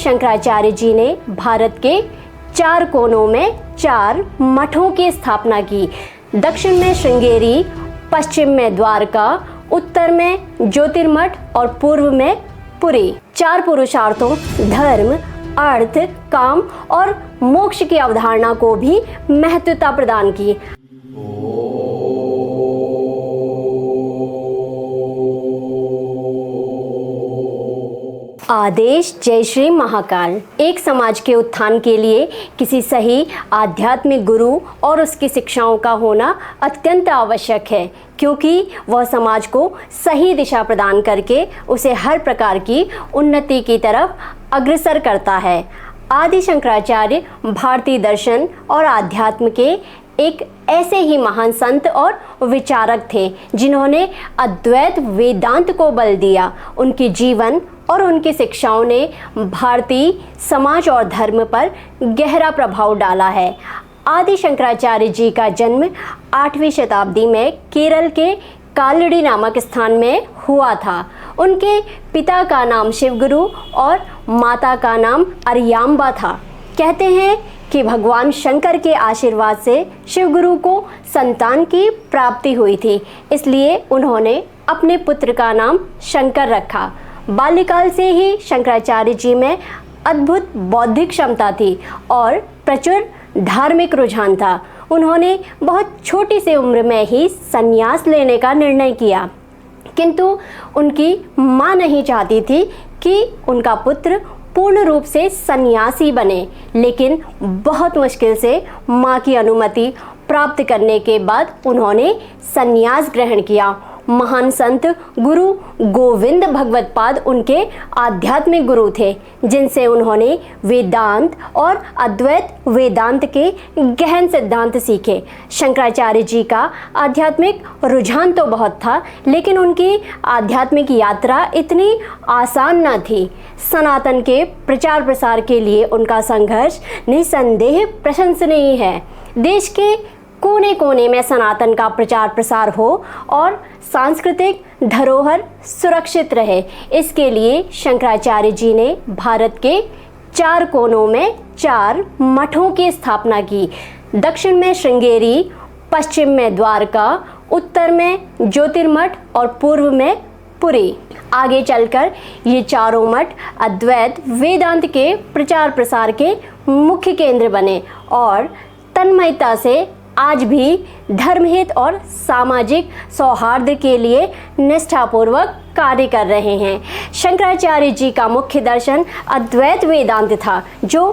शंकराचार्य जी ने भारत के 4 कोनों में 4 मठों की स्थापना की। दक्षिण में श्रृंगेरी, पश्चिम में द्वारका, उत्तर में ज्योतिर्मठ और पूर्व में पुरी। 4 पुरुषार्थों धर्म, अर्थ, काम और मोक्ष की अवधारणा को भी महत्वता प्रदान की। आदेश जय श्री महाकाल। एक समाज के उत्थान के लिए किसी सही आध्यात्मिक गुरु और उसकी शिक्षाओं का होना अत्यंत आवश्यक है, क्योंकि वह समाज को सही दिशा प्रदान करके उसे हर प्रकार की उन्नति की तरफ अग्रसर करता है। आदि शंकराचार्य भारतीय दर्शन और आध्यात्म के एक ऐसे ही महान संत और विचारक थे जिन्होंने अद्वैत वेदांत को बल दिया। उनके जीवन और उनकी शिक्षाओं ने भारतीय समाज और धर्म पर गहरा प्रभाव डाला है। आदि शंकराचार्य जी का जन्म 8वीं शताब्दी में केरल के कालड़ी नामक स्थान में हुआ था। उनके पिता का नाम शिवगुरु और माता का नाम अरियाम्बा था। कहते हैं कि भगवान शंकर के आशीर्वाद से शिवगुरु को संतान की प्राप्ति हुई थी, इसलिए उन्होंने अपने पुत्र का नाम शंकर रखा। बाल्यकाल से ही शंकराचार्य जी में अद्भुत बौद्धिक क्षमता थी और प्रचुर धार्मिक रुझान था। उन्होंने बहुत छोटी सी उम्र में ही संन्यास लेने का निर्णय किया, किंतु उनकी माँ नहीं चाहती थी कि उनका पुत्र पूर्ण रूप से सन्यासी बने, लेकिन बहुत मुश्किल से माँ की अनुमति प्राप्त करने के बाद उन्होंने सन्यास ग्रहण किया। महान संत गुरु गोविंद भगवत्पाद उनके आध्यात्मिक गुरु थे, जिनसे उन्होंने वेदांत और अद्वैत वेदांत के गहन सिद्धांत सीखे। शंकराचार्य जी का आध्यात्मिक रुझान तो बहुत था, लेकिन उनकी आध्यात्मिक यात्रा इतनी आसान न थी। सनातन के प्रचार प्रसार के लिए उनका संघर्ष निसंदेह प्रशंसनीय है। देश के कोने कोने में सनातन का प्रचार प्रसार हो और सांस्कृतिक धरोहर सुरक्षित रहे, इसके लिए शंकराचार्य जी ने भारत के 4 कोनों में 4 मठों की स्थापना की। दक्षिण में श्रृंगेरी, पश्चिम में द्वारका, उत्तर में ज्योतिर्मठ और पूर्व में पुरी। आगे चलकर ये चारों मठ अद्वैत वेदांत के प्रचार प्रसार के मुख्य केंद्र बने और तन्मयता से आज भी धर्महित और सामाजिक सौहार्द के लिए निष्ठापूर्वक कार्य कर रहे हैं। शंकराचार्य जी का मुख्य दर्शन अद्वैत वेदांत था, जो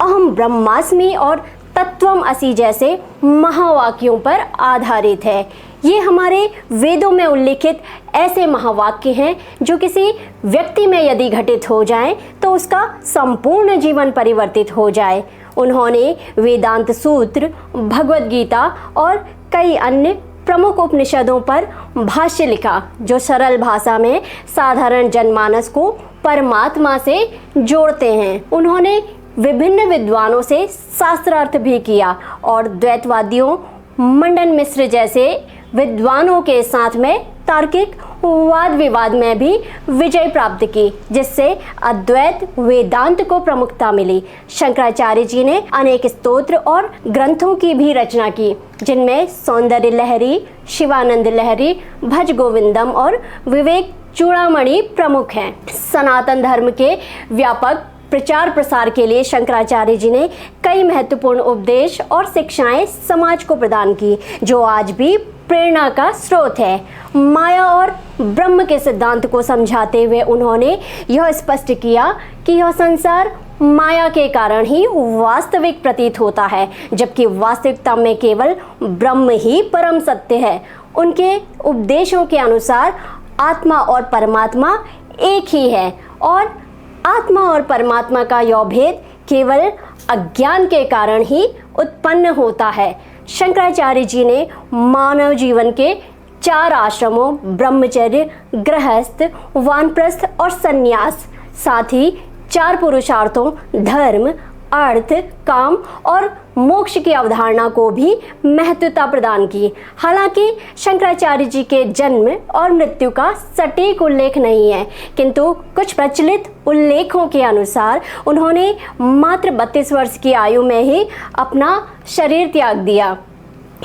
अहम ब्रह्मास्मि और तत्वम असि जैसे महावाक्यों पर आधारित है। ये हमारे वेदों में उल्लिखित ऐसे महावाक्य हैं जो किसी व्यक्ति में यदि घटित हो जाएं तो उसका संपूर्ण जीवन परिवर्तित हो जाए। उन्होंने वेदांत सूत्र, भगवद गीता और कई अन्य प्रमुख उपनिषदों पर भाष्य लिखा, जो सरल भाषा में साधारण जनमानस को परमात्मा से जोड़ते हैं। उन्होंने विभिन्न विद्वानों से शास्त्रार्थ भी किया और द्वैतवादियों, मंडन मिश्र जैसे विद्वानों के साथ में तार्किक वाद विवाद में भी विजय प्राप्त की, जिससे अद्वैत वेदांत को प्रमुखता मिली। शंकराचार्य जी ने अनेक स्तोत्र और ग्रंथों की भी रचना की, जिनमें सौंदर्य लहरी, शिवानंद लहरी, भज गोविंदम और विवेक चूड़ामणि प्रमुख हैं। सनातन धर्म के व्यापक प्रचार प्रसार के लिए शंकराचार्य जी ने कई महत्वपूर्ण उपदेश और शिक्षाएं समाज को प्रदान की, जो आज भी प्रेरणा का स्रोत है। माया और ब्रह्म के सिद्धांत को समझाते हुए उन्होंने यह स्पष्ट किया कि यह संसार माया के कारण ही वास्तविक प्रतीत होता है, जबकि वास्तविकता में केवल ब्रह्म ही परम सत्य है। उनके उपदेशों के अनुसार आत्मा और परमात्मा एक ही है और आत्मा और परमात्मा का यह भेद केवल अज्ञान के कारण ही उत्पन्न होता है। शंकराचार्य जी ने मानव जीवन के 4 आश्रमों ब्रह्मचर्य, गृहस्थ, वानप्रस्थ और संन्यास, साथ ही 4 पुरुषार्थों धर्म, अर्थ, काम और मोक्ष की अवधारणा को भी महत्वता प्रदान की। हालांकि शंकराचार्य जी के जन्म और मृत्यु का सटीक उल्लेख नहीं है, किंतु कुछ प्रचलित उल्लेखों के अनुसार उन्होंने मात्र 32 वर्ष की आयु में ही अपना शरीर त्याग दिया।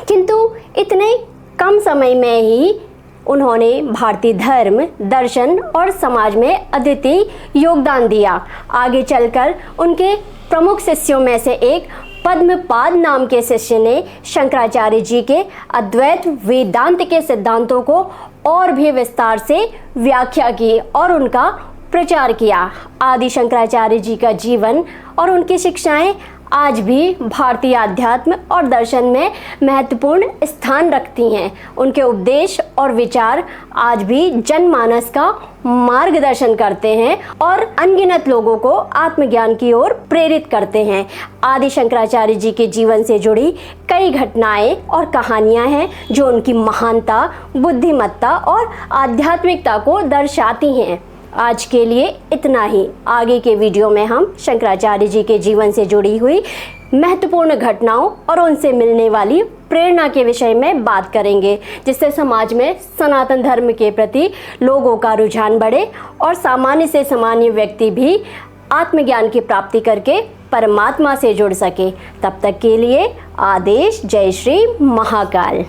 किंतु इतने कम समय में ही उन्होंने भारतीय धर्म, दर्शन और समाज में अद्वितीय योगदान दिया। आगे चलकर उनके प्रमुख शिष्यों में से एक पद्मपाद नाम के शिष्य ने शंकराचार्य जी के अद्वैत वेदांत के सिद्धांतों को और भी विस्तार से व्याख्या की और उनका प्रचार किया। आदि शंकराचार्य जी का जीवन और उनकी शिक्षाएं आज भी भारतीय अध्यात्म और दर्शन में महत्वपूर्ण स्थान रखती हैं। उनके उपदेश और विचार आज भी जनमानस का मार्गदर्शन करते हैं और अनगिनत लोगों को आत्मज्ञान की ओर प्रेरित करते हैं। आदि शंकराचार्य जी के जीवन से जुड़ी कई घटनाएं और कहानियां हैं जो उनकी महानता, बुद्धिमत्ता और आध्यात्मिकता को दर्शाती हैं। आज के लिए इतना ही। आगे के वीडियो में हम शंकराचार्य जी के जीवन से जुड़ी हुई महत्वपूर्ण घटनाओं और उनसे मिलने वाली प्रेरणा के विषय में बात करेंगे, जिससे समाज में सनातन धर्म के प्रति लोगों का रुझान बढ़े और सामान्य से सामान्य व्यक्ति भी आत्मज्ञान की प्राप्ति करके परमात्मा से जुड़ सके। तब तक के लिए आदेश। जय श्री महाकाल।